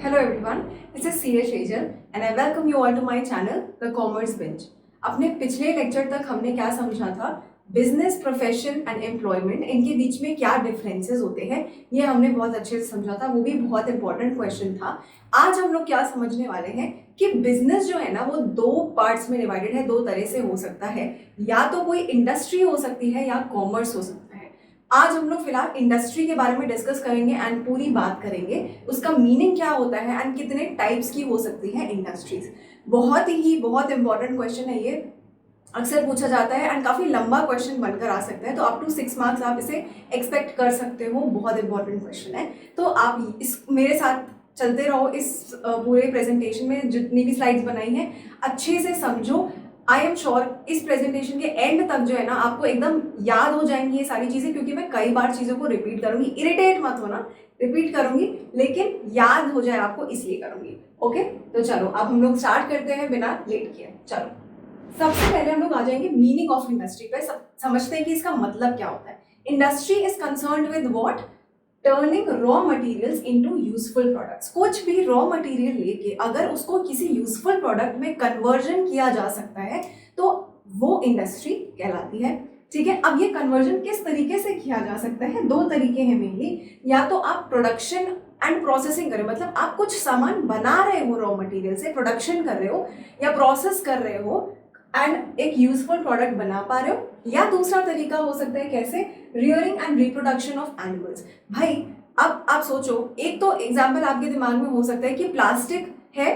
Hello everyone, this is CA Sejal and I welcome you all to my channel The Commerce Bench. अपने पिछले lecture तक हमने क्या समझा था, बिजनेस, प्रोफेशन एंड एम्प्लॉयमेंट, इनके बीच में क्या डिफरेंसेस होते हैं, ये हमने बहुत अच्छे से समझा था। वो भी बहुत इंपॉर्टेंट क्वेश्चन था। आज हम लोग क्या समझने वाले हैं कि बिजनेस जो है ना वो दो पार्ट्स में डिवाइडेड है, दो तरह से हो सकता है। या तो कोई इंडस्ट्री हो सकती है या कॉमर्स हो सकता है। आज हम लोग फिलहाल इंडस्ट्री के बारे में डिस्कस करेंगे एंड पूरी बात करेंगे उसका मीनिंग क्या होता है एंड कितने टाइप्स की हो सकती है इंडस्ट्रीज। बहुत इंपॉर्टेंट क्वेश्चन है ये, अक्सर पूछा जाता है एंड काफ़ी लंबा क्वेश्चन बनकर आ सकता है, तो अप टू 6 मार्क्स आप इसे एक्सपेक्ट कर सकते हो। बहुत इंपॉर्टेंट क्वेश्चन है, तो आप इस मेरे साथ चलते रहो। इस पूरे प्रेजेंटेशन में जितनी भी स्लाइड्स बनाई हैं अच्छे से समझो। आई एम श्योर इस प्रेजेंटेशन के एंड तक जो है ना आपको एकदम याद हो जाएंगी ये सारी चीज़ें, क्योंकि मैं कई बार चीज़ों को रिपीट करूंगी। इरिटेट मत होना, रिपीट करूंगी लेकिन याद हो जाए आपको, इसलिए करूंगी। ओके, तो चलो अब हम लोग स्टार्ट करते हैं बिना लेट किए। चलो सबसे पहले हम लोग आ जाएंगे मीनिंग ऑफ इंडस्ट्री पे। समझते हैं कि इसका मतलब क्या होता है। Industry is concerned with what? Turning raw materials into useful products. कुछ भी रॉ मटेरियल लेके अगर उसको किसी यूजफुल प्रोडक्ट में कन्वर्जन किया जा सकता है तो वो इंडस्ट्री कहलाती है। ठीक है, अब ये कन्वर्जन किस तरीके से किया जा सकता है? दो तरीके हैं मेनली। या तो आप प्रोडक्शन एंड प्रोसेसिंग कर रहे हो, मतलब आप कुछ सामान बना रहे हो रॉ मटेरियल से, प्रोडक्शन कर रहे हो या प्रोसेस कर रहे हो एंड एक यूजफुल प्रोडक्ट बना पा रहे हो। या दूसरा तरीका हो सकता है कैसे? Rearing and reproduction of animals. भाई अब आप सोचो, एक तो एग्जांपल आपके दिमाग में हो सकता है कि प्लास्टिक है,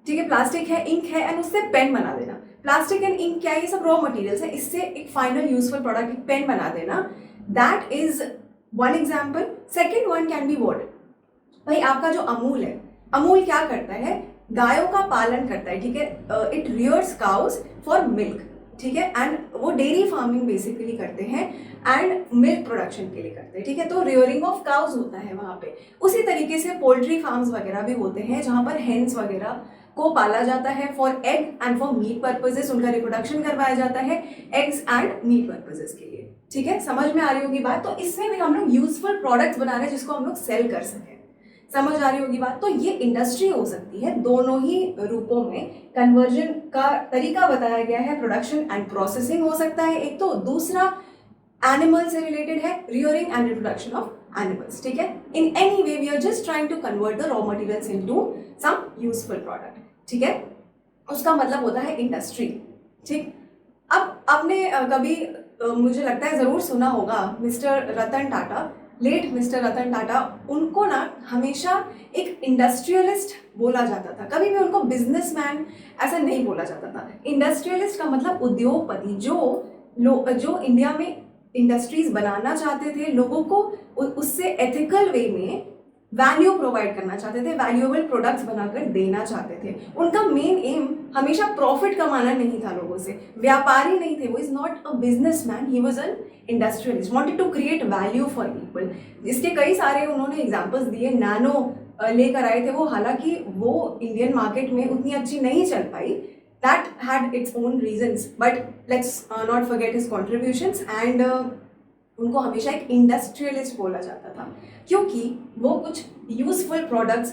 ठीक है, प्लास्टिक है, इंक है एंड उससे पेन बना देना। प्लास्टिक एंड इंक क्या है? ये सब रॉ मटेरियल्स है, इससे एक फाइनल यूजफुल प्रोडक्ट, एक पेन बना देना। That is one example. Second one can be what? भाई आपका जो अमूल है, अमूल क्या करता है? गायों का पालन करता है, ठीक है, इट रियर्स काउज फॉर मिल्क, ठीक है, एंड वो डेयरी फार्मिंग बेसिकली करते हैं एंड मिल्क प्रोडक्शन के लिए करते हैं, ठीक है, तो रियरिंग ऑफ काउज होता है वहाँ पे। उसी तरीके से पोल्ट्री फार्म्स वगैरह भी होते हैं जहाँ पर हेन्स वगैरह को पाला जाता है for egg and for meet purposes, उनका रिप्रोडक्शन करवाया जाता है एग्स एंड मीट पर्पजेस के लिए। ठीक है, समझ में आ रही होगी बात। तो इसमें भी हम लोग यूजफुल प्रोडक्ट्स बना रहे हैं जिसको हम लोग सेल कर सकें। समझ आ रही होगी बात। तो ये इंडस्ट्री हो सकती है, दोनों ही रूपों में कन्वर्जन का तरीका बताया गया है। प्रोडक्शन एंड प्रोसेसिंग हो सकता है एक तो, दूसरा एनिमल से रिलेटेड है, rearing and reproduction of animals. ठीक है, in any way we are just trying to convert the raw materials into some useful product. ठीक है, उसका मतलब होता है इंडस्ट्री। ठीक, अब आपने कभी मुझे लगता है जरूर सुना होगा mister Ratan Tata, late mister Ratan Tata. उनको ना हमेशा एक इंडस्ट्रियलिस्ट बोला जाता था, कभी भी उनको बिजनेसमैन ऐसा नहीं बोला जाता था। इंडस्ट्रियलिस्ट का मतलब उद्योगपति, जो इंडिया में इंडस्ट्रीज बनाना चाहते थे, लोगों को उससे एथिकल वे में वैल्यू प्रोवाइड करना चाहते थे, वैल्यूएबल प्रोडक्ट्स बनाकर देना चाहते थे। उनका मेन एम हमेशा प्रॉफिट कमाना नहीं था लोगों से, व्यापारी नहीं थे वो। Is not a businessman, he was an industrialist, wanted to create value for people. इसके कई सारे उन्होंने एग्जांपल्स दिए। नैनो लेकर आए थे वो, हालांकि वो इंडियन मार्केट में उतनी अच्छी नहीं चल पाई। That had its own reasons, but let's not forget his contributions. And उनको हमेशा एक इंडस्ट्रियलिस्ट बोला जाता था क्योंकि वो कुछ यूजफुल प्रोडक्ट्स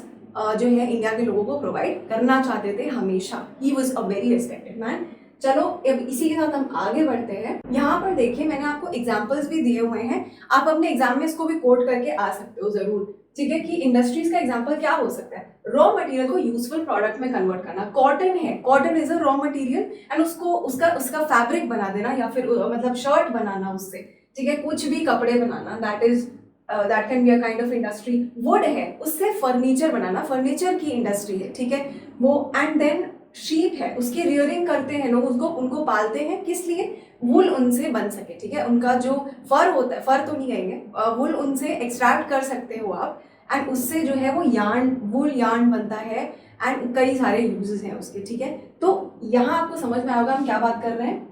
जो है इंडिया के लोगों को प्रोवाइड करना चाहते थे हमेशा। He was a very respected man. चलो अब इसी के साथ हम आगे बढ़ते हैं। यहाँ पर देखिए मैंने आपको एग्जाम्पल्स भी दिए हुए हैं, आप अपने एग्जाम में इसको भी कोट करके आ सकते हो जरूर। ठीक है, कि इंडस्ट्रीज का एग्जाम्पल क्या हो सकता है? रॉ मटेरियल को यूजफुल प्रोडक्ट में कन्वर्ट करना। कॉटन है, cotton is a raw material and उसको उसका फैब्रिक बना देना या फिर मतलब शर्ट बनाना उससे, ठीक है, कुछ भी कपड़े बनाना, that can be a kind of industry. Wood है, उससे फर्नीचर बनाना, फर्नीचर की इंडस्ट्री है, ठीक है वो। एंड देन शीप है, उसकी रियरिंग करते हैं लोग, उनको पालते हैं, किस लिए? वुल उनसे बन सके, ठीक है, उनका जो फर होता है, फर तो नहीं कहेंगे, वुल उनसे एक्सट्रैक्ट कर सकते हो आप एंड उससे जो है वो वुल यार्न बनता है एंड कई सारे यूजेस हैं उसके। ठीक है, तो यहाँ आपको समझ में आएगा हम क्या बात कर रहे हैं।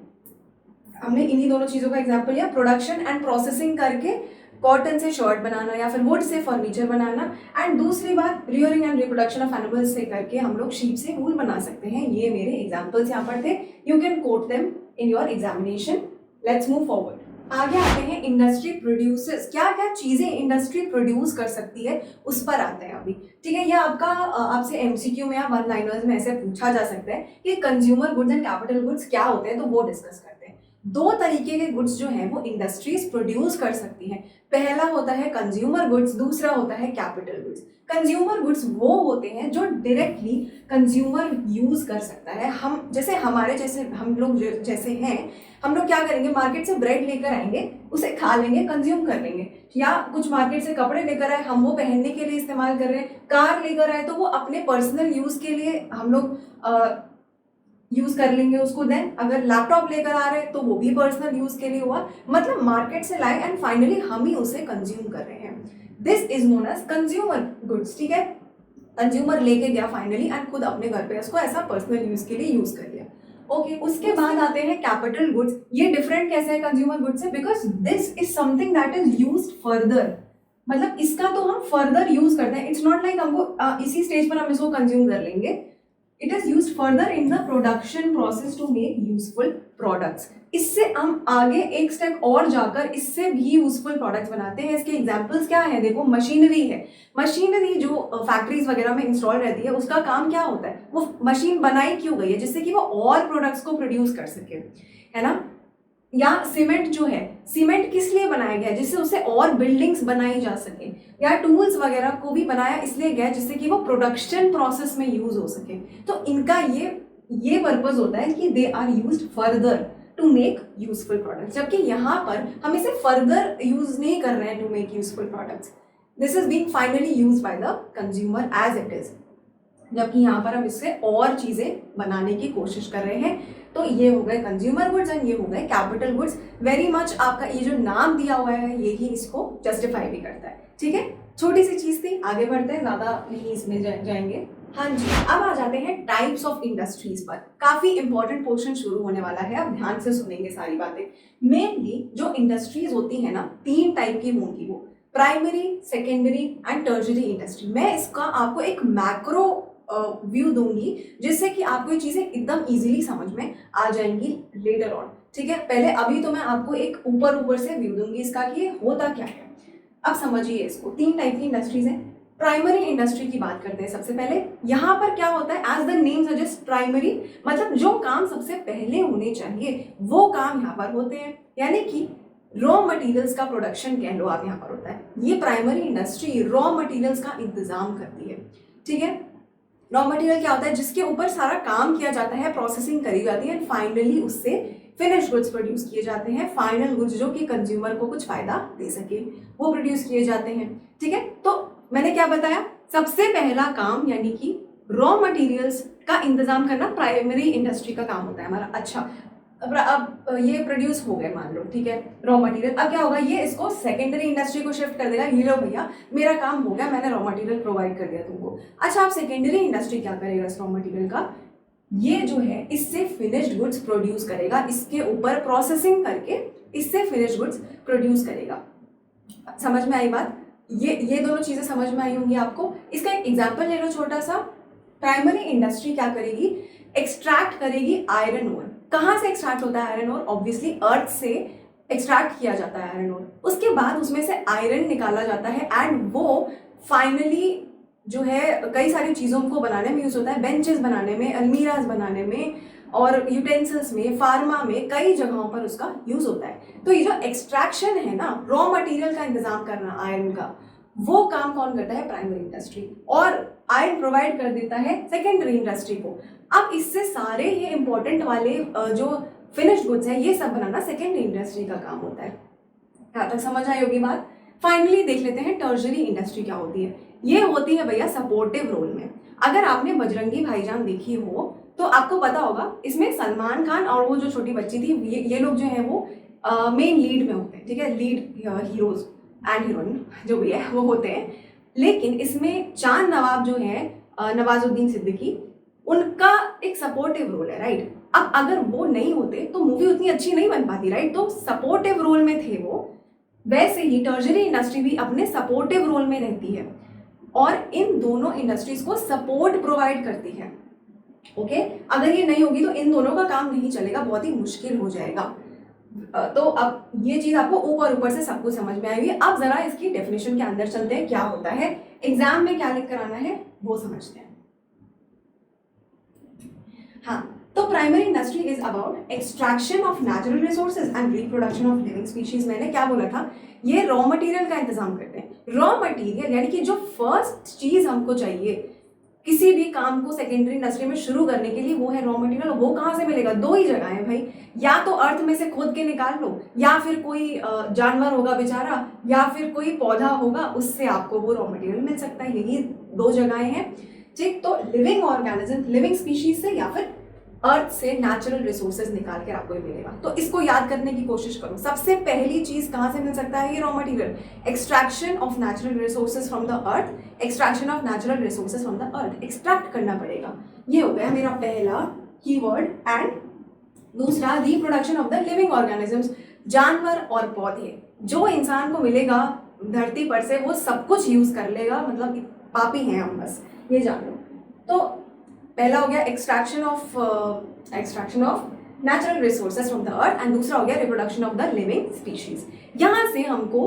हमने इन्हीं दोनों चीजों का एग्जाम्पल लिया, प्रोडक्शन एंड प्रोसेसिंग करके कॉटन से शर्ट बनाना या फिर would say furniture banana. And दूसरी बात, rearing and reproduction of animals से करके हम लोग शीप से वूल बना सकते हैं। ये मेरे एग्जाम्पल्स यहाँ पर थे, you can coat them in your examination. Let's move forward. आगे आते हैं इंडस्ट्री प्रोड्यूसर्स, क्या क्या चीजें इंडस्ट्री प्रोड्यूस कर सकती है उस पर आते हैं अभी। ठीक है, ये आपका आपसे एमसीक्यू में या वन लाइनर्स में ऐसे पूछा जा सकता है कि consumer goods and capital goods क्या होते हैं, तो वो डिस्कस करते हैं। दो तरीके के गुड्स जो हैं वो इंडस्ट्रीज प्रोड्यूस कर सकती हैं। पहला होता है कंज्यूमर गुड्स, दूसरा होता है कैपिटल गुड्स। कंज्यूमर गुड्स वो होते हैं जो डायरेक्टली कंज्यूमर यूज कर सकता है। हम जैसे हमारे जैसे हम लोग जैसे हैं, हम लोग क्या करेंगे, मार्केट से ब्रेड लेकर आएंगे, उसे खा लेंगे, कंज्यूम कर लेंगे। या कुछ मार्केट से कपड़े लेकर आए, हम वो पहनने के लिए इस्तेमाल कर रहे हैं। कार लेकर आए तो वो अपने पर्सनल यूज के लिए हम लोग यूज कर लेंगे उसको। देन अगर लैपटॉप लेकर आ रहे हैं तो वो भी पर्सनल यूज के लिए हुआ, मतलब मार्केट से लाए एंड फाइनली हम ही उसे कंज्यूम कर रहे हैं। This is known as consumer goods. ठीक है, कंज्यूमर लेके गया फाइनली एंड खुद अपने घर पे उसको ऐसा पर्सनल यूज के लिए यूज कर लिया। ओके, उसके बाद आते हैं कैपिटल गुड्स। ये डिफरेंट कैसे है कंज्यूमर गुड्स से, because this is something that is used further, मतलब इसका तो हम फर्दर यूज करते हैं। इट्स नॉट लाइक हमको इसी स्टेज पर हम इसको कंज्यूम कर लेंगे। It is used further in the production process to make useful products. इससे हम आगे एक स्टेप और जाकर इससे भी यूजफुल प्रोडक्ट्स बनाते हैं। इसके एग्जांपल्स क्या है, देखो मशीनरी है। मशीनरी जो फैक्ट्रीज वगैरह में इंस्टॉल रहती है उसका काम क्या होता है, वो मशीन बनाई क्यों गई है, जिससे कि वो और प्रोडक्ट्स को प्रोड्यूस कर सके, है ना। या सीमेंट जो है, सीमेंट किस लिए बनाया गया, जिससे उससे और बिल्डिंग्स बनाई जा सके। या टूल्स वगैरह को भी बनाया इसलिए गया जिससे कि वो प्रोडक्शन प्रोसेस में यूज हो सके। तो इनका ये पर्पस होता है कि they are used further to make useful products, जबकि यहाँ पर हम इसे फर्दर यूज नहीं कर रहे हैं to make useful products. This is being finally used by the consumer as it is, जबकि यहाँ पर हम इससे और चीजें बनाने की कोशिश कर रहे हैं। तो ये हो गए कंज्यूमर गुड्स एंड ये हो गए कैपिटल गुड्स। वेरी मच आपका ये जो नाम दिया हुआ है यही इसको जस्टिफाई भी करता है। ठीक है, छोटी सी चीज थी, आगे बढ़ते हैं, ज्यादा नहीं इसमें जाएंगे। हाँ जी, अब आ जाते हैं टाइप्स ऑफ इंडस्ट्रीज पर। काफी इंपॉर्टेंट पोर्शन शुरू होने वाला है, अब ध्यान से सुनेंगे सारी बातें। मेनली जो इंडस्ट्रीज होती है ना, तीन टाइप की होंगी, वो primary, secondary and tertiary industry. मैं इसका आपको एक मैक्रो व्यू दूंगी जिससे कि आपको ये चीजें एकदम इजीली समझ में आ जाएंगी लेटर ऑन। ठीक है, पहले अभी तो मैं आपको एक ऊपर से व्यू दूंगी इसका कि ये होता क्या है। अब समझिए इसको, तीन टाइप की इंडस्ट्रीज हैं। प्राइमरी इंडस्ट्री की बात करते हैं सबसे पहले। यहाँ पर क्या होता है, as the name suggest primary, मतलब जो काम सबसे पहले होने चाहिए वो काम यहाँ पर होते हैं, यानी कि रॉ मटेरियल्स का प्रोडक्शन कह लो आप यहाँ पर होता है। ये प्राइमरी इंडस्ट्री रॉ मटेरियल्स का इंतजाम करती है। ठीक है, रॉ मटेरियल क्या होता है, जिसके ऊपर सारा काम किया जाता है, प्रोसेसिंग करी जाती है, फाइनली उससे फिनिश गुड्स प्रोड्यूस किए जाते हैं। फाइनल गुड्स जो कि कंज्यूमर को कुछ फायदा दे सके वो प्रोड्यूस किए जाते हैं। ठीक है, तो मैंने क्या बताया, सबसे पहला काम यानी कि रॉ मटेरियल्स का इंतजाम करना प्राइमरी इंडस्ट्री का काम होता है हमारा। अच्छा, अब ये प्रोड्यूस हो गए मान लो, ठीक है, रॉ मटेरियल। अब क्या होगा, ये इसको सेकेंडरी इंडस्ट्री को शिफ्ट कर देगा। ये लो भैया मेरा काम हो गया, मैंने रॉ मटेरियल प्रोवाइड कर दिया तुमको। अच्छा, अब सेकेंडरी इंडस्ट्री क्या करेगा इस रॉ मटेरियल का, ये जो है इससे फिनिश्ड गुड्स प्रोड्यूस करेगा, इसके ऊपर प्रोसेसिंग करके इससे फिनिश्ड गुड्स प्रोड्यूस करेगा। समझ में आई बात, ये दोनों चीजें समझ में आई होंगी आपको। इसका एक एग्जाम्पल ले लो छोटा सा। प्राइमरी इंडस्ट्री क्या करेगी, एक्सट्रैक्ट करेगी आयरन ओर। कहाँ से एक्सट्रैक्ट होता है आयरन ओर, ऑब्वियसली अर्थ से एक्सट्रैक्ट किया जाता है आयरन ओर। उसके बाद उसमें से आयरन निकाला जाता है एंड वो फाइनली जो है कई सारी चीज़ों को बनाने में यूज होता है, बेंचेस बनाने में, अलमीराज बनाने में और यूटेंसिल्स में, फार्मा में, कई जगहों पर उसका यूज होता है। तो ये जो एक्सट्रैक्शन है ना, रॉ मटेरियल का इंतजाम करना आयरन का, वो काम कौन करता है, प्राइमरी इंडस्ट्री, और आयरन प्रोवाइड कर देता है सेकेंडरी इंडस्ट्री को। अब इससे सारे ये इंपॉर्टेंट वाले जो फिनिश्ड गुड्स है ये सब बनाना सेकेंडरी इंडस्ट्री का काम होता है। यहाँ तक समझ आई होगी बात। फाइनली देख लेते हैं टर्शरी इंडस्ट्री क्या होती है। ये होती है भैया सपोर्टिव रोल में। अगर आपने बजरंगी भाईजान देखी हो तो आपको पता होगा, इसमें सलमान खान और वो जो छोटी बच्ची थी ये लोग जो है वो मेन लीड में होते हैं। ठीक है, लीड हीरोज एंड हीरोइन जो भी है वो होते हैं। लेकिन इसमें चांद नवाब जो है नवाजुद्दीन सिद्दीकी, उनका एक सपोर्टिव रोल है, राइट। अब अगर वो नहीं होते तो मूवी उतनी अच्छी नहीं बन पाती, राइट। तो सपोर्टिव रोल में थे वो। वैसे ही टर्शरी इंडस्ट्री भी अपने सपोर्टिव रोल में रहती है और इन दोनों इंडस्ट्रीज को सपोर्ट प्रोवाइड करती है। ओके, अगर ये नहीं होगी तो इन दोनों का काम नहीं चलेगा, बहुत ही मुश्किल हो जाएगा। तो अब ये चीज आपको ऊपर ऊपर से सब कुछ समझ में आएगी। अब जरा इसकी डेफिनेशन के अंदर चलते हैं, क्या होता है, एग्जाम में क्या लिख कर आना है वो समझते हैं। हाँ, तो primary industry is about extraction of natural resources and reproduction of living species. मैंने क्या बोला था, ये रॉ मटेरियल का इंतजाम करते हैं। रॉ मटेरियल यानी कि जो फर्स्ट चीज हमको चाहिए किसी भी काम को सेकेंडरी इंडस्ट्री में शुरू करने के लिए, वो है रॉ मटेरियल। वो कहाँ से मिलेगा, दो ही जगह है भाई, या तो अर्थ में से खोद के निकाल लो, या फिर कोई जानवर होगा बेचारा, या फिर कोई पौधा होगा, उससे आपको वो रॉ मटेरियल मिल सकता है। यही दो जगहें हैं, ठीक। तो लिविंग ऑर्गेनिज्म, लिविंग स्पीशीज से या फिर अर्थ से नेचुरल रिसोर्सेज निकाल के आपको मिलेगा। तो इसको याद करने की कोशिश करो। सबसे पहली चीज कहां से मिल सकता है ये raw material, extraction of natural resources from the earth, extraction of natural resources from the earth, extract करना पड़ेगा। ये हो गया मेरा पहला कीवर्ड। एंड दूसरा, reproduction of the living organisms, जानवर और पौधे। जो इंसान को मिलेगा धरती पर से वो सब कुछ यूज कर लेगा, मतलब पापी हैं हम, बस ये जान लो। तो पहला हो गया extraction of natural resources from the earth, and दूसरा हो गया reproduction of the living species. यहाँ से हमको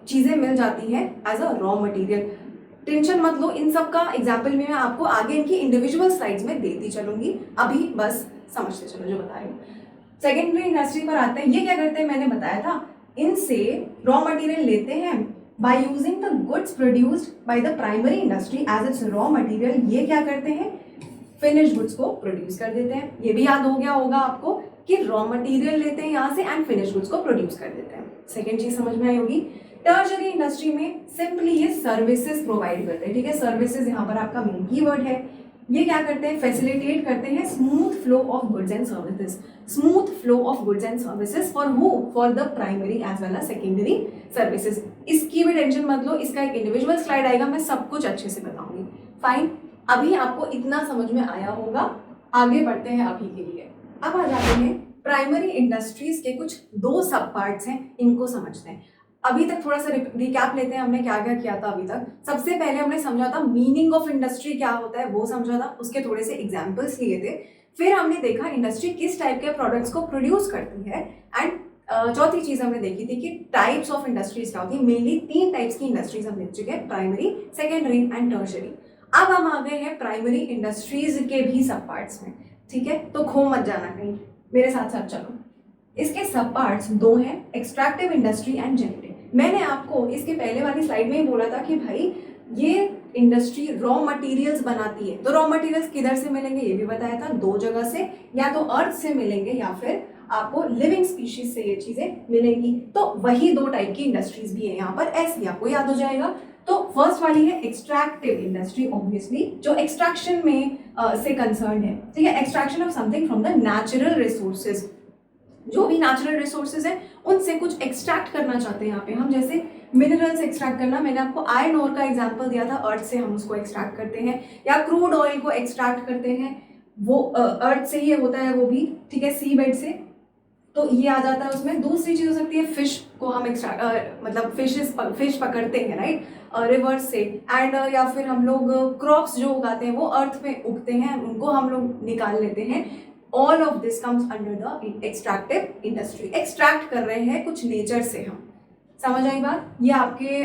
चीजें मिल जाती हैं as a raw material. Tension मत लो, इन सब का एग्जाम्पल में मैं आपको आगे इनकी इंडिविजुअल स्लाइड्स में देती चलूंगी, अभी बस समझते चलो जो बता रही हूँ। सेकेंडरी इंडस्ट्री पर आते हैं। ये क्या करते हैं, मैंने बताया था, इनसे रॉ मटेरियल लेते हैं by using the goods produced by the primary industry as its raw material। ये क्या करते हैं, फिनिश गुड्स को प्रोड्यूस कर देते हैं। ये भी याद हो गया होगा आपको कि रॉ मटेरियल लेते हैं यहाँ से एंड फिनिश गुड्स को प्रोड्यूस कर देते हैं। सेकेंड चीज समझ में आई होगी। टर्शरी इंडस्ट्री में सिंपली ये सर्विसेज प्रोवाइड करते हैं, ठीक है। सर्विसेज यहाँ पर आपका मेन कीवर्ड है। ये क्या करते हैं, फैसिलिटेट करते हैं smooth flow of goods and services, smooth flow of goods and services for who, for the primary as well as secondary services. इसकी भी टेंशन मत लो, इसका एक इंडिविजुअल स्लाइड आएगा, मैं सब कुछ अच्छे से बताऊंगी। फाइन, अभी आपको इतना समझ में आया होगा, आगे बढ़ते हैं अभी के लिए। अब आ जाते हैं प्राइमरी इंडस्ट्रीज के कुछ दो सब पार्ट्स हैं, इनको समझते हैं। अभी तक थोड़ा सा रिकैप लेते हैं, हमने क्या क्या किया था अभी तक। सबसे पहले हमने समझा था मीनिंग ऑफ इंडस्ट्री क्या होता है, वो समझा था, उसके थोड़े से एग्जाम्पल्स लिए थे। फिर हमने देखा इंडस्ट्री किस टाइप के प्रोडक्ट्स को प्रोड्यूस करती है। एंड चौथी चीज हमने देखी थी कि टाइप्स ऑफ इंडस्ट्रीज क्या होती है। मेनली 3 टाइप्स की इंडस्ट्रीज हम देख चुके हैं, प्राइमरी, सेकेंडरी एंड टर्शरी। अब हम आ गए हैं प्राइमरी इंडस्ट्रीज के भी सब पार्ट्स में, ठीक है। तो खो मत जाना कहीं, मेरे साथ साथ चलो। इसके सब पार्ट्स 2 हैं, एक्सट्रैक्टिव इंडस्ट्री एंड जेनेटिक। मैंने आपको इसके पहले वाली स्लाइड में ही बोला था कि भाई ये इंडस्ट्री रॉ मटेरियल्स बनाती है। तो रॉ मटेरियल्स किधर से मिलेंगे ये भी बताया था, 2 जगह से, या तो अर्थ से मिलेंगे या फिर आपको लिविंग स्पीशीज से ये चीजें मिलेंगी। तो वही 2 टाइप की इंडस्ट्रीज भी है यहाँ पर, ऐसे आपको याद हो जाएगा। तो फर्स्ट वाली है एक्सट्रैक्टिव इंडस्ट्री, ऑब्वियसली जो एक्सट्रैक्शन में से कंसर्न है, ठीक है। Extraction of something from the natural resources, जो भी नेचुरल रिसोर्सेज हैं उनसे कुछ एक्सट्रैक्ट करना चाहते हैं यहाँ पे हम, जैसे मिनरल्स एक्सट्रैक्ट करना। मैंने आपको आयरन ओर का एग्जांपल दिया था, अर्थ से हम उसको एक्सट्रैक्ट करते हैं, या क्रूड ऑयल को एक्सट्रैक्ट करते हैं, वो अर्थ से ही होता है वो भी, ठीक है, सी बेड से। तो ये आ जाता है उसमें। दूसरी चीज हो सकती है फिश को हम मतलब फिश पकड़ते हैं, राइट, रिवर्स से। एंड या फिर हम लोग क्रॉप्स जो उगाते हैं वो अर्थ में उगते हैं, उनको हम लोग निकाल लेते हैं। All of this comes under the extractive industry. Extract कर रहे हैं कुछ नेचर से हम, समझ आई बात। ये आपके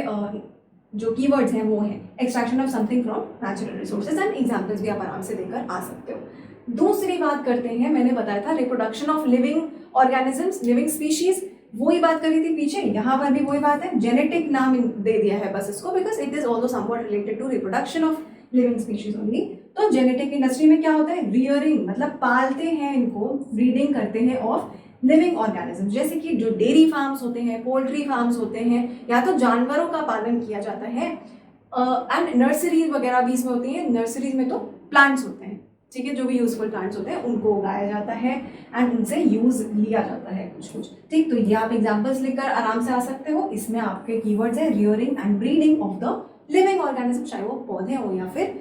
जो कीवर्ड्स हैं वो हैं extraction of something from natural resources, and examples भी आप आराम से देकर आ सकते हो। दूसरी बात करते हैं, मैंने बताया था reproduction of living organisms, living species, वही बात करी थी पीछे, यहाँ पर भी वही बात है। जेनेटिक नाम दे दिया है बस इसको, because it is also somewhat related to reproduction of living species only. तो जेनेटिक इंडस्ट्री में क्या होता है, रियरिंग, मतलब पालते हैं इनको, ब्रीडिंग करते हैं ऑफ लिविंग ऑर्गेनिज्म, जैसे कि जो डेयरी फार्म्स होते हैं, पोल्ट्री फार्म्स होते हैं, या तो जानवरों का पालन किया जाता है। एंड नर्सरीज वगैरह भी इसमें होती हैं। नर्सरीज में तो प्लांट्स होते हैं, ठीक है, जो भी यूजफुल प्लांट्स होते हैं उनको उगाया जाता है एंड उनसे यूज लिया जाता है कुछ कुछ, ठीक। तो ये आप एग्जांपल्स लिखकर आराम से आ सकते हो। इसमें आपके कीवर्ड्स है rearing and breeding of the living organism, चाहे वो पौधे हो या फिर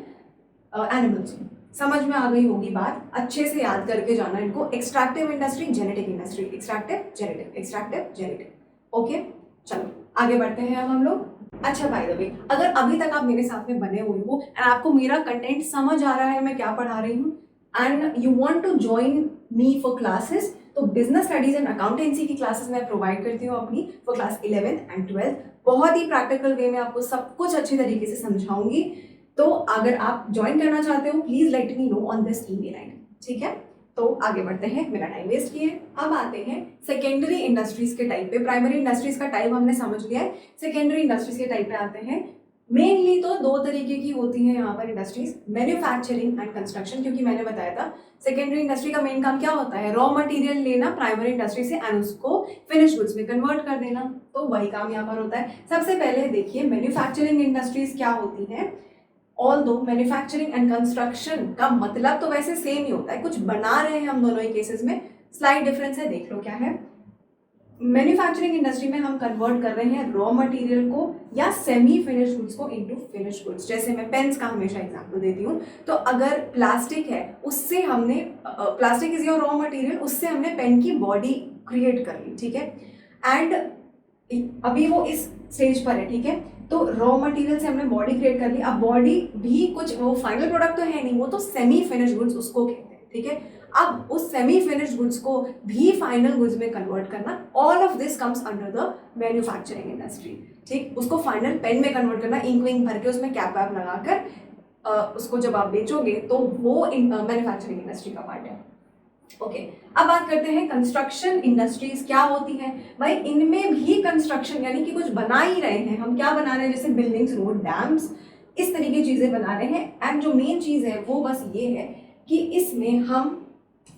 एनिमल्स हो। समझ में आ गई होगी बात, अच्छे से याद करके जाना इनको। Extractive industry, genetic industry, extractive genetic, extractive genetic. Okay, चलो आगे बढ़ते हैं अब हम लोग। अच्छा, बाय द वे, अगर अभी तक आप मेरे साथ में बने हुए हो एंड आपको मेरा कंटेंट समझ आ रहा है मैं क्या पढ़ा रही हूँ, and you want to join me for classes, तो तो बिजनेस स्टडीज एंड अकाउंटेंसी की क्लासेस मैं प्रोवाइड करती हूँ अपनी for class 11th and 12th। बहुत ही प्रैक्टिकल वे में आपको सब कुछ अच्छी तरीके से समझाऊंगी। तो अगर आप ज्वाइन करना चाहते हो please let me know on this email ID, ठीक है। तो आगे बढ़ते हैं, मेरा टाइम वेस्ट किए। अब आते हैं सेकेंडरी इंडस्ट्रीज के टाइप पे। प्राइमरी इंडस्ट्रीज का टाइप हमने समझ लिया है, सेकेंडरी इंडस्ट्रीज के टाइप पे आते हैं। मेनली तो दो तरीके की होती है यहाँ पर इंडस्ट्रीज, मैन्युफैक्चरिंग एंड कंस्ट्रक्शन। क्योंकि मैंने बताया था सेकेंडरी इंडस्ट्री का मेन काम क्या होता है, रॉ मटेरियल लेना प्राइमरी इंडस्ट्री से एंड उसको फिनिश गुड्स में कन्वर्ट कर देना, तो वही काम यहाँ पर होता है। सबसे पहले देखिए मैन्युफैक्चरिंग इंडस्ट्रीज क्या होती है। ऑल्दो मैन्युफैक्चरिंग एंड कंस्ट्रक्शन का मतलब तो वैसे सेम ही होता है, कुछ बना रहे हैं हम दोनों ही केसेस में, स्लाइड डिफरेंस है, देख लो क्या है। मैन्युफैक्चरिंग इंडस्ट्री में हम कन्वर्ट कर रहे हैं रॉ मटेरियल को या सेमी फिनिश गुड्स को इनटू फिनिश गुड्स। जैसे मैं पेन्स का हमेशा एग्जांपल देती हूँ, तो अगर प्लास्टिक है उससे हमने plastic is your raw material, उससे हमने पेन की बॉडी क्रिएट कर ली, ठीक है। एंड अभी वो इस स्टेज पर है, ठीक है। तो रॉ मटेरियल से हमने बॉडी क्रिएट कर ली। अब बॉडी भी कुछ वो फाइनल प्रोडक्ट तो है नहीं, वो तो सेमी फिनिश गुड्स उसको कहते हैं, ठीक है। अब उस सेमी फिनिश्ड गुड्स को भी फाइनल गुड्स में कन्वर्ट करना, all of this comes under the manufacturing industry, ठीक। उसको फाइनल पेन में कन्वर्ट करना, इंक विंक भर के उसमें कैप वैप लगाकर उसको जब आप बेचोगे तो वो मैन्युफैक्चरिंग इंडस्ट्री का पार्ट है। ओके, अब बात करते हैं कंस्ट्रक्शन इंडस्ट्रीज क्या होती हैं। भाई इनमें भी कंस्ट्रक्शन यानी कि कुछ बना ही रहे हैं, हम क्या बना रहे हैं, जैसे बिल्डिंग्स, रोड, डैम्स, इस तरीके की चीजें बना रहे हैं। एंड जो मेन चीज है वो बस ये है कि इसमें हम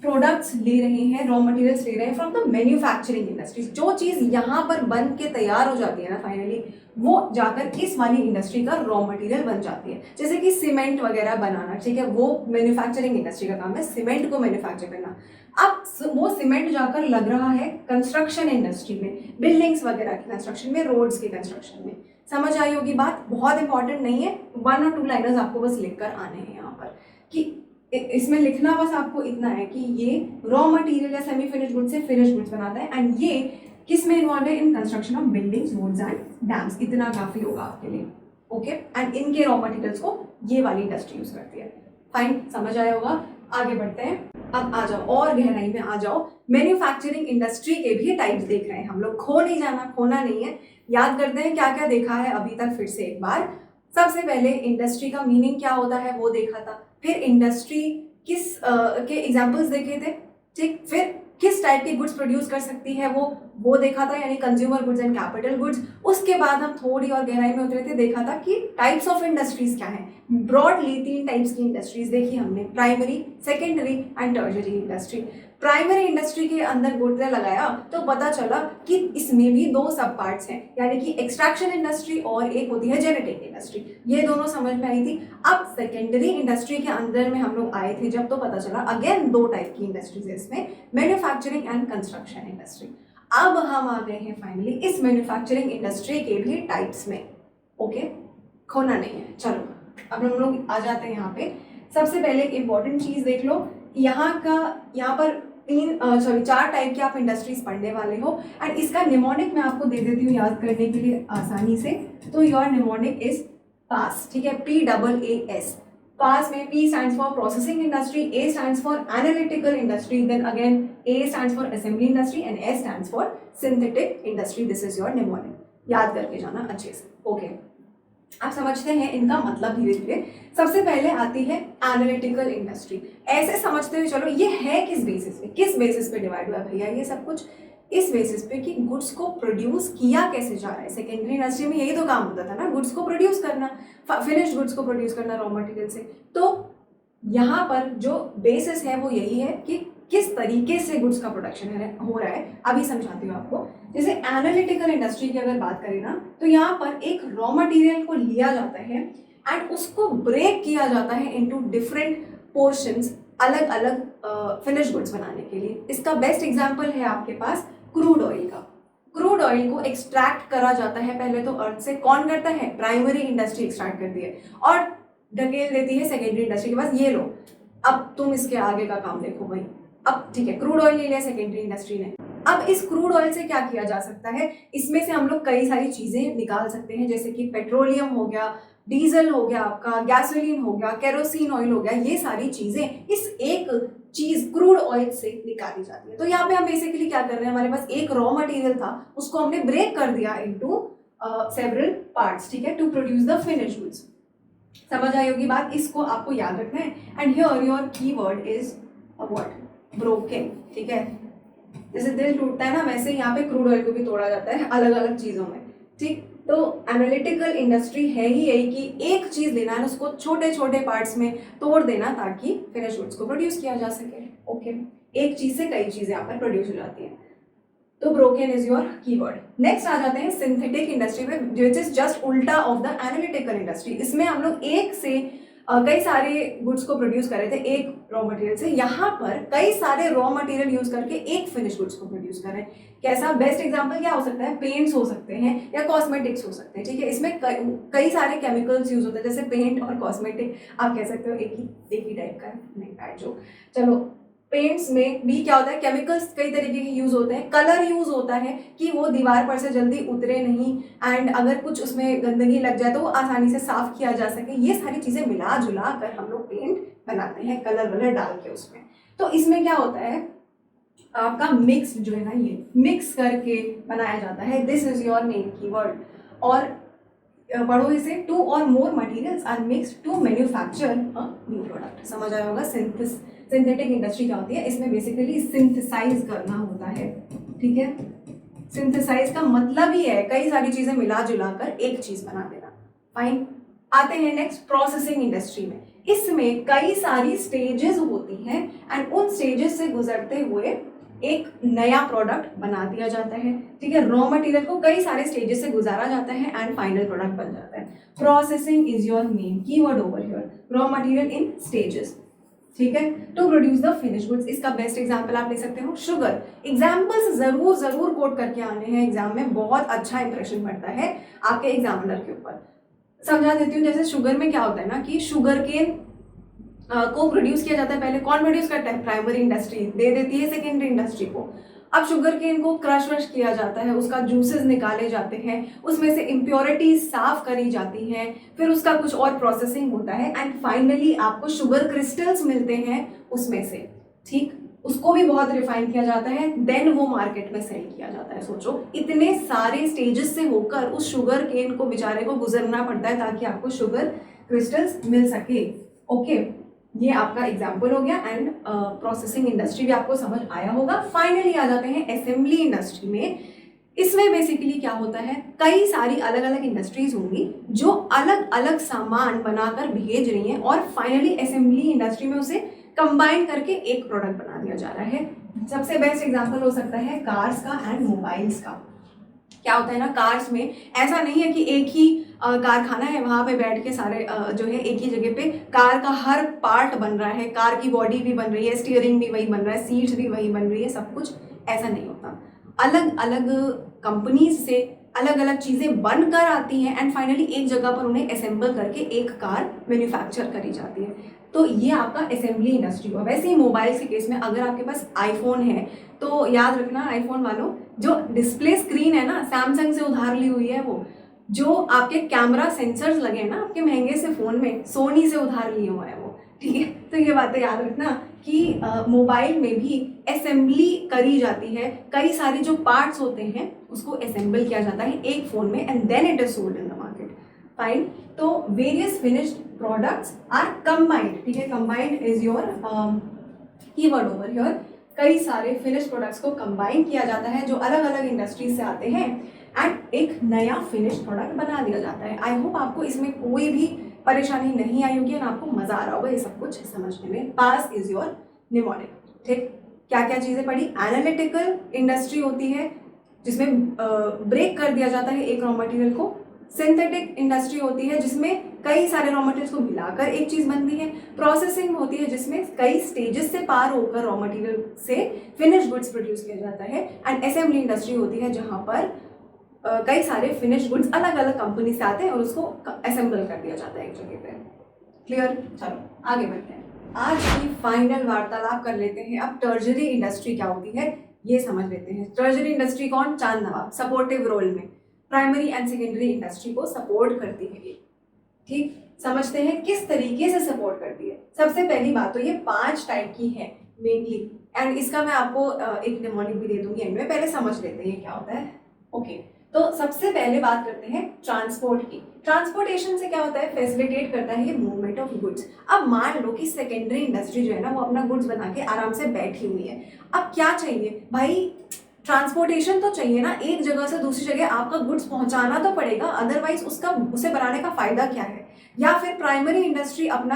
प्रोडक्ट्स ले रहे हैं, रॉ मटेरियल्स ले रहे हैं फ्रॉम द मैन्युफैक्चरिंग इंडस्ट्रीज। जो चीज यहाँ पर बन के तैयार हो जाती है ना फाइनली, वो जाकर इस वाली इंडस्ट्री का रॉ मटेरियल बन जाती है। जैसे कि सीमेंट वगैरह बनाना, ठीक है, वो मैन्युफैक्चरिंग इंडस्ट्री का काम है, सीमेंट को मैन्युफैक्चर करना। अब वो सीमेंट जाकर लग रहा है कंस्ट्रक्शन इंडस्ट्री में, बिल्डिंग्स वगैरह की कंस्ट्रक्शन में, रोड्स के कंस्ट्रक्शन में। समझ आई होगी बात, बहुत इंपॉर्टेंट नहीं है, 1 और 2 लाइनर्स आपको बस लिखकर आने हैं यहाँ पर कि इसमें लिखना बस आपको इतना है कि ये रॉ मटेरियल या सेमी फिनिश गुड्स से फिनिश गुड्स बनाता है एंड ये किस में इन्वॉल्व है, in construction of buildings, roads and dams. इतना काफी होगा आपके लिए, ओके। एंड इनके रॉ मटेरियल्स को ये वाली इंडस्ट्री यूज करती है। फाइन, समझ आया होगा। आगे बढ़ते हैं, अब आ जाओ और गहराई में आ जाओ। मैन्युफैक्चरिंग इंडस्ट्री के भी टाइप्स देख रहे हैं हम लोग, खो नहीं जाना, खोना नहीं है। याद करते हैं क्या क्या देखा है अभी तक फिर से एक बार। सबसे पहले इंडस्ट्री का मीनिंग क्या होता है वो देखा था, फिर इंडस्ट्री किस के एग्जांपल्स देखे थे, ठीक। फिर किस टाइप के गुड्स प्रोड्यूस कर सकती है वो देखा था, यानी consumer goods and capital goods. उसके बाद हम थोड़ी और गहराई में उतरे थे, देखा था कि टाइप्स ऑफ इंडस्ट्रीज क्या हैं। ब्रॉडली 3 टाइप्स की इंडस्ट्रीज देखी हमने, primary, secondary and tertiary industry. Primary industry के अंदर गोता लगाया तो पता चला कि इसमें भी 2 सब पार्ट्स हैं, यानी कि एक्सट्रैक्शन इंडस्ट्री और एक होती है जेनेटिक इंडस्ट्री। ये दोनों समझ में आई थी। अब सेकेंडरी इंडस्ट्री के अंदर में हम लोग आए थे जब, तो पता चला अगेन 2 टाइप की इंडस्ट्रीज है इसमें, मैन्युफैक्चरिंग एंड कंस्ट्रक्शन इंडस्ट्री। अब हम आ गए हैं फाइनली इस मैन्युफैक्चरिंग इंडस्ट्री के भी टाइप्स में, ओके, खोना नहीं है। चलो अब हम लोग आ जाते हैं यहाँ पे। सबसे पहले एक इंपॉर्टेंट चीज देख लो, यहाँ पर 4 टाइप के आप इंडस्ट्रीज पढ़ने वाले हो एंड इसका निमोनिक मैं आपको दे देती हूँ याद करने के लिए आसानी से। तो योर निमोनिक इज पास, ठीक है, PAAS। पास में P stands for processing industry, A stands for analytical industry, then again A stands for assembly industry and S stands for synthetic industry. This is your mnemonic. याद करके जाना अच्छे से, okay. आप समझते हैं इनका मतलब धीरे धीरे। सबसे पहले आती है एनालिटिकल इंडस्ट्री। ऐसे समझते हुए चलो ये है किस बेसिस पे डिवाइड हुआ भैया ये सब कुछ, इस बेसिस पे कि गुड्स को प्रोड्यूस किया कैसे जा रहा है। सेकेंडरी इंडस्ट्री में यही तो काम होता था ना, गुड्स को प्रोड्यूस करना, फिनिश्ड गुड्स को प्रोड्यूस करना रॉ मटेरियल से। तो यहाँ पर जो बेसिस है वो यही है कि किस तरीके से गुड्स का प्रोडक्शन हो रहा है। अभी समझाती हूँ आपको। जैसे एनालिटिकल इंडस्ट्री की अगर बात करें ना, तो यहाँ पर एक रॉ मटेरियल को लिया जाता है एंड उसको ब्रेक किया जाता है इनटू डिफरेंट पोर्शंस, अलग अलग फिनिश गुड्स बनाने के लिए। इसका बेस्ट एग्जांपल है आपके पास क्रूड ऑयल का। क्रूड ऑयल को एक्सट्रैक्ट करा जाता है पहले तो अर्थ से। कौन करता है? प्राइमरी इंडस्ट्री एक्सट्रैक्ट करती है और ढकेल देती है सेकेंडरी इंडस्ट्री के पास, ये लो अब तुम इसके आगे का काम देखो भाई। अब ठीक है, क्रूड ऑयल ले लिया सेकेंडरी इंडस्ट्री ने। अब इस क्रूड ऑयल से क्या किया जा सकता है, इसमें से हम लोग कई सारी चीजें निकाल सकते हैं, जैसे कि पेट्रोलियम हो गया, डीजल हो गया, आपका गैसोलीन हो गया, केरोसिन ऑयल हो गया, ये सारी चीजें इस एक चीज क्रूड ऑयल से निकाली जाती है। तो यहाँ पे हम बेसिकली क्या कर रहे हैं, हमारे पास एक रॉ मटेरियल था, उसको हमने ब्रेक कर दिया इनटू सेवरल पार्ट्स, ठीक है, to produce the finish goods. समझ आई होगी बात, इसको आपको याद रखना है। And here your keyword is what, broken, ठीक है। जैसे दिल टूटता है ना, वैसे यहाँ पे क्रूड ऑयल को भी तोड़ा जाता है अलग अलग चीजों में, ठीक। तो एनालिटिकल इंडस्ट्री है ही यही कि एक चीज लेना है, उसको छोटे छोटे पार्ट्स में तोड़ देना ताकि फिनिश गुड्स को प्रोड्यूस किया जा सके। ओके, एक चीज से कई चीजें यहाँ पर प्रोड्यूस हो जाती हैं। तो broken is your keyword. Next आ जाते हैं सिंथेटिक इंडस्ट्री में, विच इज जस्ट उल्टा ऑफ द एनालिटिकल इंडस्ट्री। इसमें हम लोग एक से कई सारे गुड्स को प्रोड्यूस कर रहे थे एक रॉ मटेरियल से, यहाँ पर कई सारे रॉ मटेरियल यूज करके एक फिनिश गुड्स को प्रोड्यूस कर रहे हैं। कैसा बेस्ट एग्जांपल क्या हो सकता है, पेंट्स हो सकते हैं या कॉस्मेटिक्स हो सकते हैं, ठीक है। इसमें कई सारे केमिकल्स यूज होते हैं, जैसे पेंट और कॉस्मेटिक आप कह सकते हो एक ही टाइप का है, नहीं बैड जोक। चलो, पेंट्स में भी क्या होता है, केमिकल्स कई तरीके के यूज होते हैं, कलर यूज होता है कि वो दीवार पर से जल्दी उतरे नहीं, एंड अगर कुछ उसमें गंदगी लग जाए तो वो आसानी से साफ किया जा सके। ये सारी चीजें मिला जुला कर हम लोग पेंट बनाते हैं, कलर वलर डाल के उसमें। तो इसमें क्या होता है, आपका मिक्स जो है ना, ये मिक्स करके बनाया जाता है। This is your main keyword. और पढ़ो इसे, टू और more materials are mixed to manufacture a new product. समझ आया होगा सिंथेटिक इंडस्ट्री क्या होती है, इसमें बेसिकली सिंथेसाइज करना होता है, ठीक है। सिंथेसाइज का मतलब ही है कई सारी चीजें मिला जुला कर एक चीज बना देना। फाइन, आते हैं नेक्स्ट प्रोसेसिंग इंडस्ट्री में। इसमें कई सारी स्टेजेस होती हैं एंड उन स्टेजेस से गुजरते हुए एक नया प्रोडक्ट बना दिया जाता है, ठीक है। रॉ मटेरियल को कई सारे स्टेजेस से गुजारा जाता है एंड फाइनल प्रोडक्ट बन जाता है। Processing is your main keyword over here, raw material in stages, ठीक है, to produce the finish goods. इसका बेस्ट एग्जांपल आप ले सकते हो शुगर। एग्जांपल्स जरूर जरूर कोट करके आने हैं एग्जाम में, बहुत अच्छा इंप्रेशन पड़ता है आपके एग्जामिनर के ऊपर। समझा देती हूँ, जैसे शुगर में क्या होता है ना कि शुगर केन को प्रोड्यूस किया जाता है, पहले कौन प्रोड्यूस करता है, प्राइमरी इंडस्ट्री दे देती है सेकेंडरी इंडस्ट्री को। अब शुगर केन को क्रश वश किया जाता है, उसका जूसेस निकाले जाते हैं, उसमें से इम्प्योरिटीज साफ करी जाती हैं, फिर उसका कुछ और प्रोसेसिंग होता है एंड फाइनली आपको शुगर क्रिस्टल्स मिलते हैं उसमें से, ठीक। उसको भी बहुत रिफाइन किया जाता है, देन वो मार्केट में सेल किया जाता है। सोचो, इतने सारे स्टेजेस से होकर उस शुगर केन को बेचारे को गुजरना पड़ता है ताकि आपको शुगर क्रिस्टल्स मिल सके। ओके, ये आपका एग्जाम्पल हो गया एंड प्रोसेसिंग इंडस्ट्री भी आपको समझ आया होगा। फाइनली आ जाते हैं असेंबली इंडस्ट्री में। इसमें बेसिकली क्या होता है, कई सारी अलग अलग इंडस्ट्रीज होंगी जो अलग अलग सामान बनाकर भेज रही हैं और फाइनली असेंबली इंडस्ट्री में उसे कंबाइन करके एक प्रोडक्ट बना दिया जा रहा है। सबसे बेस्ट एग्जाम्पल हो सकता है कार्स का एंड मोबाइल्स का। क्या होता है ना, कार्स में ऐसा नहीं है कि एक ही कारखाना है, वहाँ पे बैठ के सारे जो है एक ही जगह पे कार का हर पार्ट बन रहा है, कार की बॉडी भी बन रही है, स्टीयरिंग भी वही बन रहा है, सीट्स भी वही बन रही है, सब कुछ ऐसा नहीं होता। अलग अलग कंपनीज से अलग अलग चीज़ें बनकर आती हैं एंड फाइनली एक जगह पर उन्हें असेंबल करके एक कार मैन्युफैक्चर करी जाती है। तो ये आपका असेंबली इंडस्ट्री हुआ। वैसे ही मोबाइल के केस में अगर आपके पास आईफोन है तो याद रखना आईफोन वालों, जो डिस्प्ले स्क्रीन है ना, सैमसंग से उधार ली हुई है वो। जो आपके कैमरा सेंसर्स लगे ना आपके महंगे से फोन में, सोनी से उधार लिए हुआ है वो, ठीक है। तो ये बातें याद रखना कि मोबाइल में भी असेंबली करी जाती है, कई सारे जो पार्ट्स होते हैं उसको असेंबल किया जाता है एक फोन में and then it is sold in the market. Fine, तो various finished products are combined, ठीक है। Combined is your keyword over here. कई सारे फिनिश प्रोडक्ट्स को कंबाइन किया जाता है जो अलग अलग इंडस्ट्री से आते हैं एंड एक नया फिनिश प्रोडक्ट बना दिया जाता है। आई होप आपको इसमें कोई भी परेशानी नहीं आई होगी और आपको मजा आ रहा होगा ये सब कुछ समझने में। पास इज योर निमोनिक, ठीक। क्या क्या चीजें पढ़ी, एनालिटिकल इंडस्ट्री होती है जिसमें ब्रेक कर दिया जाता है एक रॉ मटेरियल को। सिंथेटिक इंडस्ट्री होती है जिसमें कई सारे रॉ मटेरियल्स को मिलाकर एक चीज बनती है। प्रोसेसिंग होती है जिसमें कई स्टेजेस से पार होकर रॉ मटेरियल से फिनिश गुड्स प्रोड्यूस किया जाता है। एंड असेंबली इंडस्ट्री होती है जहां पर कई सारे फिनिश गुड्स अलग अलग कंपनी से आते हैं और उसको असेंबल कर दिया जाता है एक जगह पे। क्लियर, चलो आगे बढ़ते हैं। आज की फाइनल वार्तालाप कर लेते हैं। अब टर्जरी इंडस्ट्री क्या होती है ये समझ लेते हैं। टर्जरी इंडस्ट्री कौन, चांद नवाब, सपोर्टिव रोल में प्राइमरी एंड सेकेंडरी इंडस्ट्री को सपोर्ट करती है ये, ठीक, समझते हैं किस तरीके से सपोर्ट करती है। सबसे पहली बात तो ये 5 टाइप की है मेनली, एंड इसका मैं आपको एक निमोनिक भी दे दूंगी एंड में। पहले समझ लेते हैं क्या होता है। ओके, तो सबसे पहले बात करते हैं ट्रांसपोर्ट की। ट्रांसपोर्टेशन से क्या होता है, फैसिलिटेट करता है ये मूवमेंट ऑफ गुड्स। अब मान लो कि सेकेंडरी इंडस्ट्री जो है ना वो अपना गुड्स बना के आराम से बैठी हुई है। अब क्या चाहिए भाई, ट्रांसपोर्टेशन तो चाहिए ना, एक जगह से दूसरी जगह आपका गुड्स पहुंचाना तो पड़ेगा, अदरवाइज उसे बनाने का फायदा क्या है। या फिर प्राइमरी इंडस्ट्री अपना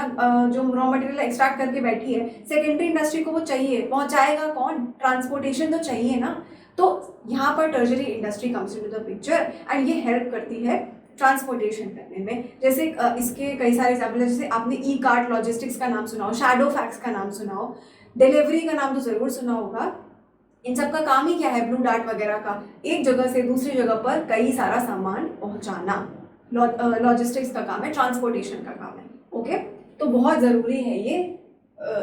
जो रॉ मटेरियल एक्सट्रैक्ट करके बैठी है, सेकेंडरी इंडस्ट्री को वो चाहिए, पहुंचाएगा कौन, ट्रांसपोर्टेशन तो चाहिए ना। तो यहाँ पर tertiary industry comes into the picture and ये हेल्प करती है ट्रांसपोर्टेशन करने में। जैसे इसके कई सारे एग्जाम्पल है, जैसे आपने ई कार्ट लॉजिस्टिक्स का नाम सुना हो, शैडो फैक्स का नाम सुना हो, डिलीवरी का नाम तो जरूर सुना होगा। इन सब का काम ही क्या है, ब्लू डार्ट वगैरह का, एक जगह से दूसरी जगह पर कई सारा सामान पहुंचाना। लॉजिस्टिक्स का काम है, ट्रांसपोर्टेशन का काम है। ओके, तो बहुत ज़रूरी है ये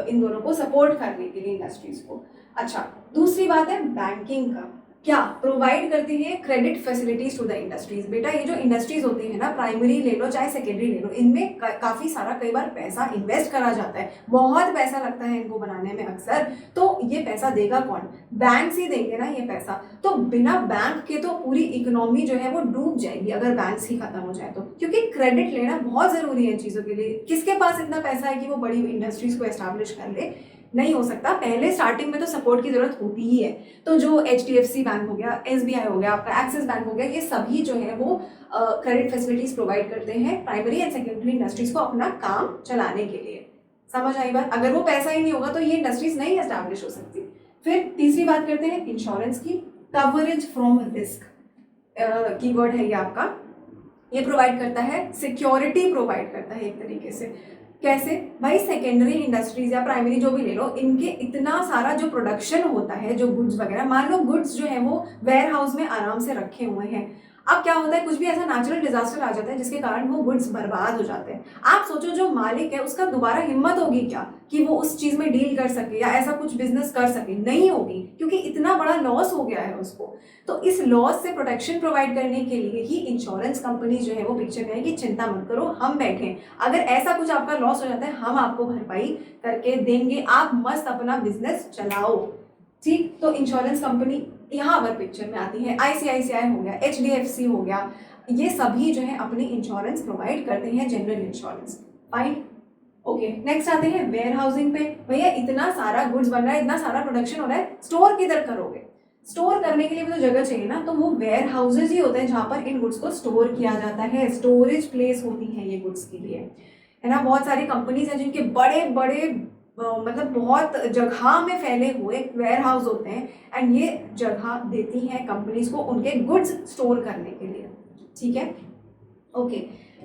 इन दोनों को सपोर्ट करने के लिए इंडस्ट्रीज को। अच्छा, दूसरी बात है बैंकिंग का। क्या प्रोवाइड करती है credit facilities to the industries. बेटा ये जो इंडस्ट्रीज होती है ना, प्राइमरी ले लो चाहे सेकेंडरी ले लो, इनमें काफ़ी सारा कई बार पैसा इन्वेस्ट करा जाता है, बहुत पैसा लगता है इनको बनाने में अक्सर। तो ये पैसा देगा कौन, बैंक्स ही देंगे ना ये पैसा। तो बिना बैंक के तो पूरी इकोनॉमी जो है वो डूब जाएगी अगर बैंक्स ही खत्म हो जाए तो, क्योंकि क्रेडिट लेना बहुत ज़रूरी है इन चीज़ों के लिए। किसके पास इतना पैसा है कि वो बड़ी इंडस्ट्रीज को एस्टैब्लिश कर ले, नहीं हो सकता। पहले स्टार्टिंग में तो सपोर्ट की जरूरत होती ही है। तो जो HDFC बैंक हो गया, SBI हो गया, आपका एक्सिस बैंक हो गया, ये सभी जो है वो क्रेडिट फैसिलिटीज प्रोवाइड करते हैं प्राइमरी एंड सेकेंडरी इंडस्ट्रीज को अपना काम चलाने के लिए। समझ आई बात, अगर वो पैसा ही नहीं होगा तो ये इंडस्ट्रीज नहीं एस्टैब्लिश हो सकती। फिर तीसरी बात करते हैं इंश्योरेंस की। कवरेज फ्रॉम रिस्क कीवर्ड है ये आपका। ये प्रोवाइड करता है, सिक्योरिटी प्रोवाइड करता है एक तरीके से। कैसे भाई, सेकेंडरी इंडस्ट्रीज या प्राइमरी जो भी ले लो, इनके इतना सारा जो प्रोडक्शन होता है, जो गुड्स वगैरह, मान लो गुड्स जो है वो वेयर हाउस में आराम से रखे हुए हैं। अब क्या होता है, कुछ भी ऐसा नेचुरल डिजास्टर आ जाता है जिसके कारण वो गुड्स बर्बाद हो जाते हैं। आप सोचो जो मालिक है उसका दोबारा हिम्मत होगी क्या कि वो उस चीज में डील कर सके या ऐसा कुछ बिजनेस कर सके, नहीं होगी, क्योंकि इतना बड़ा लॉस हो गया है उसको। तो इस लॉस से प्रोटेक्शन प्रोवाइड करने के लिए ही इंश्योरेंस कंपनी जो है वो पिक्चर में है कि चिंता मत करो, हम बैठे हैं, अगर ऐसा कुछ आपका लॉस हो जाता है हम आपको भरपाई करके देंगे, आप मस्त अपना बिजनेस चलाओ। ठीक, तो इंश्योरेंस कंपनी यहाँ पर पिक्चर में आती है। ICICI हो गया, HDFC हो गया, ये सभी जो है अपनी इंश्योरेंस प्रोवाइड करते हैं, general insurance. Fine, okay, next आते हैं वेयर हाउसिंग पे। भैया इतना सारा गुड्स बन रहा है, इतना सारा प्रोडक्शन हो रहा है, स्टोर किधर करोगे, स्टोर करने के लिए भी तो जगह चाहिए ना। तो वो वेयर हाउसेज ही होते हैं जहाँ पर इन गुड्स को स्टोर किया जाता है, स्टोरेज प्लेस होती है ये गुड्स के लिए, है ना। बहुत सारी कंपनीज हैं जिनके बड़े बड़े मतलब बहुत जगह में फैले हुए वेयर हाउस होते हैं, एंड ये जगह देती हैं कंपनीज को उनके गुड्स स्टोर करने के लिए। ठीक है, ओके,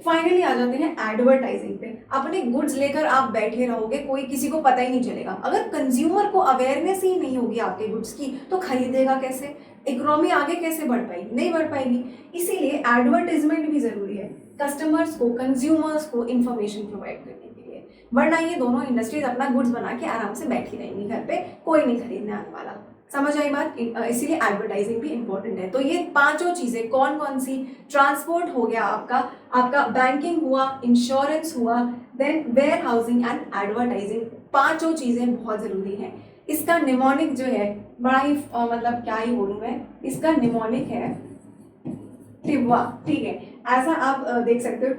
फाइनली आ जाते हैं एडवर्टाइजिंग पे। अपने गुड्स लेकर आप बैठे रहोगे, कोई किसी को पता ही नहीं चलेगा। अगर कंज्यूमर को अवेयरनेस ही नहीं होगी आपके गुड्स की तो खरीदेगा कैसे, इकोनॉमी आगे कैसे बढ़ पाएगी, नहीं बढ़ पाएगी। इसीलिए एडवर्टाइजमेंट भी जरूरी है, कस्टमर्स को, कंज्यूमर्स को इंफॉर्मेशन प्रोवाइड करने के लिए, वरना ये दोनों इंडस्ट्रीज अपना गुड्स बना के आराम से बैठी रहेंगी घर पे, कोई नहीं खरीदने आने वाला। समझ आई बात, इसीलिए एडवर्टाइजिंग भी इंपॉर्टेंट है। तो ये पांचों चीजें कौन कौन सी, ट्रांसपोर्ट हो गया आपका बैंकिंग हुआ, इंश्योरेंस हुआ, then warehousing and advertising, पांचों चीजें बहुत जरूरी हैं। इसका निमोनिक जो है बड़ा ही मतलब क्या ही बोलूं मैं, इसका निमोनिक है टिबवा। ठीक है, ऐसा आप देख सकते हो,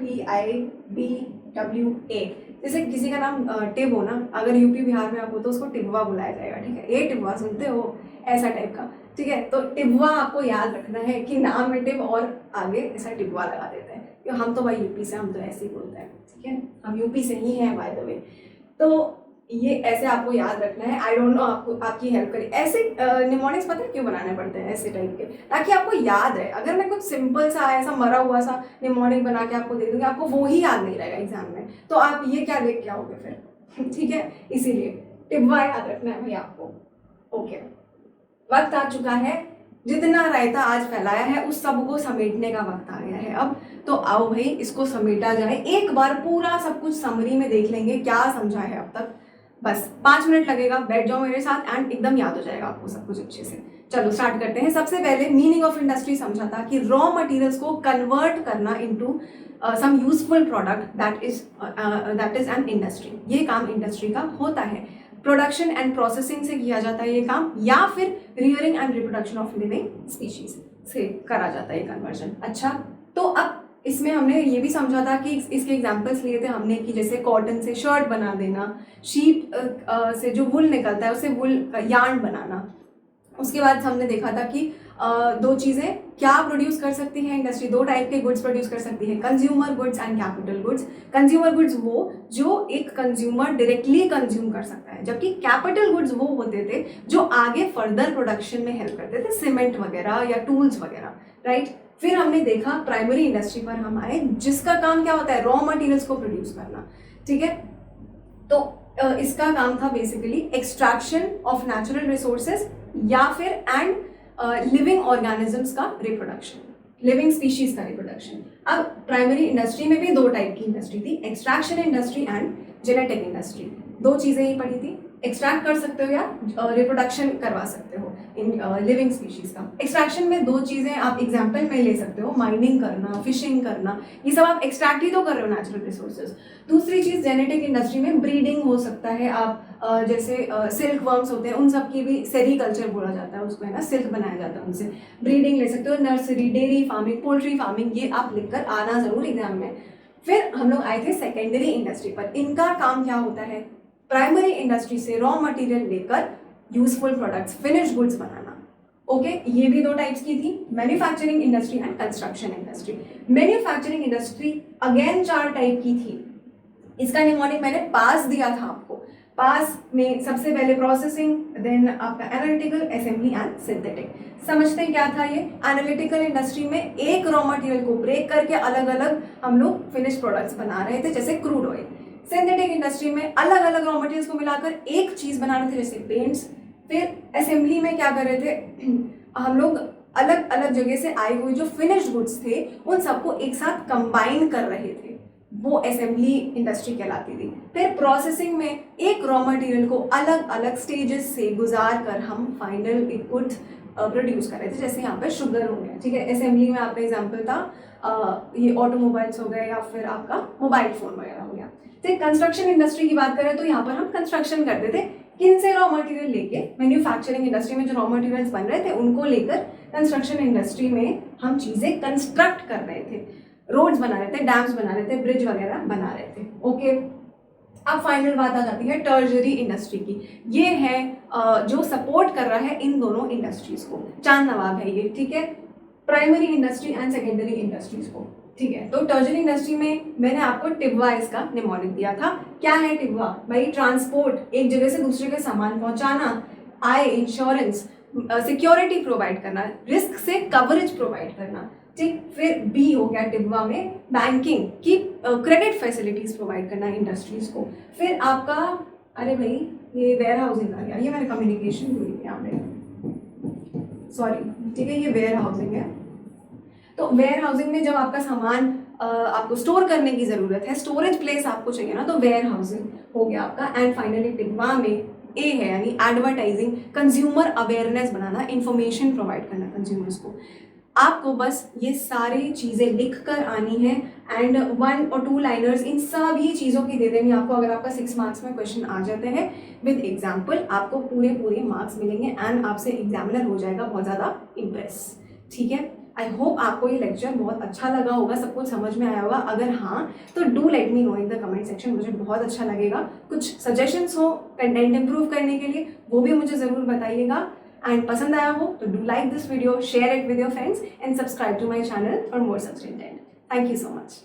TIBWA। जैसे किसी का नाम टिब हो ना, अगर यूपी बिहार में आप हो तो उसको टिबवा बुलाया जाएगा। ठीक है, ए टिबवा सुनते हो, ऐसा टाइप का। ठीक है, तो टिबवा आपको याद रखना है कि नाम में टिब और आगे ऐसा टिबवा लगा देते हैं, क्योंकि हम तो भाई यूपी से, हम तो ऐसे ही बोलते हैं। ठीक है, हम यूपी से ही हैं बाय द वे। तो ये ऐसे आपको याद रखना है। आई डोंट नो आपको आपकी हेल्प करें ऐसे निमोनिक्स, पता है क्यों बनाने पड़ते हैं ऐसे टाइप के, ताकि आपको याद रहे। अगर मैं कुछ सिंपल सा ऐसा मरा हुआ सा निमोनिक बना के आपको दे दूंगी, आपको वो ही याद नहीं रहेगा एग्जाम में, तो आप ये क्या देख के आओगे फिर। ठीक है, इसीलिए टिब्बा याद रखना है भाई आपको। ओके, वक्त आ चुका है, जितना रायता आज फैलाया है उस सब को समेटने का वक्त आ गया है अब। तो आओ भाई इसको समेटा जाए, एक बार पूरा सब कुछ समरी में देख लेंगे क्या समझा है अब तक। बस 5 मिनट लगेगा, बैठ जाओ मेरे साथ एंड एकदम याद हो जाएगा आपको सब कुछ अच्छे से। चलो स्टार्ट करते हैं। सबसे पहले मीनिंग ऑफ इंडस्ट्री समझा था कि रॉ मटेरियल्स को कन्वर्ट करना into some useful product that is an industry. ये काम इंडस्ट्री का होता है। प्रोडक्शन एंड प्रोसेसिंग से किया जाता है ये काम, या फिर rearing and reproduction of living species से करा जाता है ये कन्वर्जन। अच्छा, तो अब इसमें हमने ये भी समझा था कि इसके एग्जांपल्स लिए थे हमने कि जैसे कॉटन से शर्ट बना देना, शीप से जो वुल निकलता है उससे वुल यार्न बनाना। उसके बाद हमने देखा था कि दो चीज़ें क्या प्रोड्यूस कर सकती है इंडस्ट्री, दो टाइप के गुड्स प्रोड्यूस कर सकती है, consumer goods and capital goods. Consumer goods वो जो एक कंज्यूमर डायरेक्टली कंज्यूम कर सकता है, जबकि कैपिटल गुड्स वो होते थे जो आगे फर्दर प्रोडक्शन में हेल्प करते थे, सीमेंट वगैरह या टूल्स वगैरह, राइट। फिर हमने देखा प्राइमरी इंडस्ट्री पर हम आए, जिसका काम क्या होता है, रॉ मटेरियल्स को प्रोड्यूस करना, ठीक है। तो इसका काम था basically extraction of natural resources या फिर एंड लिविंग ऑर्गेनिजम्स का रिप्रोडक्शन, लिविंग स्पीशीज का रिप्रोडक्शन। अब प्राइमरी इंडस्ट्री में भी दो टाइप की इंडस्ट्री थी, extraction industry and genetic industry. दो चीज़ें ही पढ़ी थी, एक्सट्रैक्ट कर सकते हो या रिप्रोडक्शन करवा सकते हो इन लिविंग स्पीशीज का। एक्सट्रैक्शन में दो चीज़ें आप एग्जाम्पल में ले सकते हो, माइनिंग करना, फिशिंग करना, ये सब आप एक्सट्रैक्ट ही तो कर रहे हो नेचुरल रिसोर्सेज। दूसरी चीज़ जेनेटिक इंडस्ट्री में ब्रीडिंग हो सकता है, आप जैसे सिल्क वर्म्स होते हैं उन सब की भी सेरीकल्चर बोला जाता है उसको, है ना, सिल्क बनाया जाता है उनसे, ब्रीडिंग ले सकते हो। Nursery, dairy farming, poultry farming, ये आप लिखकर आना जरूर एग्जाम में। फिर हम लोग आए थे सेकेंडरी इंडस्ट्री पर। इनका काम क्या होता है, प्राइमरी इंडस्ट्री से रॉ मटेरियल लेकर यूजफुल प्रोडक्ट्स, फिनिश्ड गुड्स बनाना। ओके, ये भी दो टाइप्स की थी, manufacturing industry and construction industry. Manufacturing industry again 4 type की थी। इसका निमोनिक मैंने पास दिया था आपको। पास में सबसे पहले प्रोसेसिंग, देन आपका एनालिटिकल, असेंबली एंड सिंथेटिक। समझते हैं क्या था ये। एनालिटिकल इंडस्ट्री में एक रॉ मटेरियल को ब्रेक करके अलग अलग हम लोग फिनिश प्रोडक्ट्स बना रहे थे, जैसे क्रूड ऑयल। सिंथेटिक इंडस्ट्री में अलग अलग रॉ मटेरियल्स को मिलाकर एक चीज बना रहे थे, जैसे पेंट्स। फिर असेंबली में क्या कर रहे थे, हम लोग अलग अलग जगह से आए हुए जो फिनिश्ड गुड्स थे उन सबको एक साथ कंबाइन कर रहे थे, वो असेंबली इंडस्ट्री कहलाती थी। फिर प्रोसेसिंग में एक रॉ मटेरियल को अलग अलग स्टेजेस से गुजार कर हम फाइनल इनपुट प्रोड्यूस कर रहे थे, जैसे यहाँ पे शुगर हो गया, ठीक है। असेंबली में आपका एग्जांपल था ये ऑटोमोबाइल्स हो गए या फिर आपका मोबाइल फोन वगैरह हो गया। तो कंस्ट्रक्शन इंडस्ट्री की बात करें तो यहाँ पर हम कंस्ट्रक्शन करते थे, किन से, रॉ मटेरियल लेके। मैन्युफैक्चरिंग इंडस्ट्री में जो रॉ मटेरियल्स बन रहे थे उनको लेकर कंस्ट्रक्शन इंडस्ट्री में हम चीज़ें कंस्ट्रक्ट कर रहे थे, रोड्स बना रहे थे, डैम्स बना रहे थे, ब्रिज वगैरह बना रहे थे। ओके, अब फाइनल बात आ जाती है टर्जरी इंडस्ट्री की। ये है जो सपोर्ट कर रहा है इन दोनों इंडस्ट्रीज को, चांद नवाब है ये, ठीक है, primary industry and secondary industries को, ठीक है। तो टर्जरी इंडस्ट्री में मैंने आपको टिब्वा इसका निमोनिक दिया था। क्या है टिब्वा भाई, ट्रांसपोर्ट, एक जगह से दूसरे के सामान पहुंचाना, आय, इंश्योरेंस, सिक्योरिटी प्रोवाइड करना, रिस्क से कवरेज प्रोवाइड करना, ठीक। फिर बी हो गया टिब्वा में, बैंकिंग की क्रेडिट फैसिलिटीज प्रोवाइड करना इंडस्ट्रीज को। फिर आपका, अरे भाई ये वेयर हाउसिंग आ गया, ये मैंने कम्युनिकेशन भूल गया यहाँ पे, सॉरी, ठीक है, ये वेयर हाउसिंग है। तो वेयर हाउसिंग में जब आपका सामान आपको स्टोर करने की जरूरत है, स्टोरेज प्लेस आपको चाहिए ना, तो वेयर हाउसिंग हो गया आपका। एंड फाइनली टिब्वा में ए है, यानी एडवर्टाइजिंग, कंज्यूमर अवेयरनेस बनाना, इंफॉर्मेशन प्रोवाइड करना कंज्यूमर्स को। आपको बस ये सारी चीज़ें लिख कर आनी है एंड 1 और 2 लाइनर्स इन सभी चीज़ों की दे देंगे आपको। अगर आपका 6 मार्क्स में क्वेश्चन आ जाते हैं विद एग्जाम्पल, आपको पूरे मार्क्स मिलेंगे एंड आपसे एग्जामिनर हो जाएगा बहुत ज़्यादा इम्प्रेस, ठीक है। आई होप आपको ये लेक्चर बहुत अच्छा लगा होगा, सब कुछ समझ में आया होगा। अगर हाँ तो do let me know in the comment section, मुझे बहुत अच्छा लगेगा। कुछ सजेशंस हो कंटेंट इंप्रूव करने के लिए वो भी मुझे ज़रूर बताइएगा। एंड पसंद आया हो तो do like this video, share it with your friends and subscribe to my channel for more such content. Thank you so much.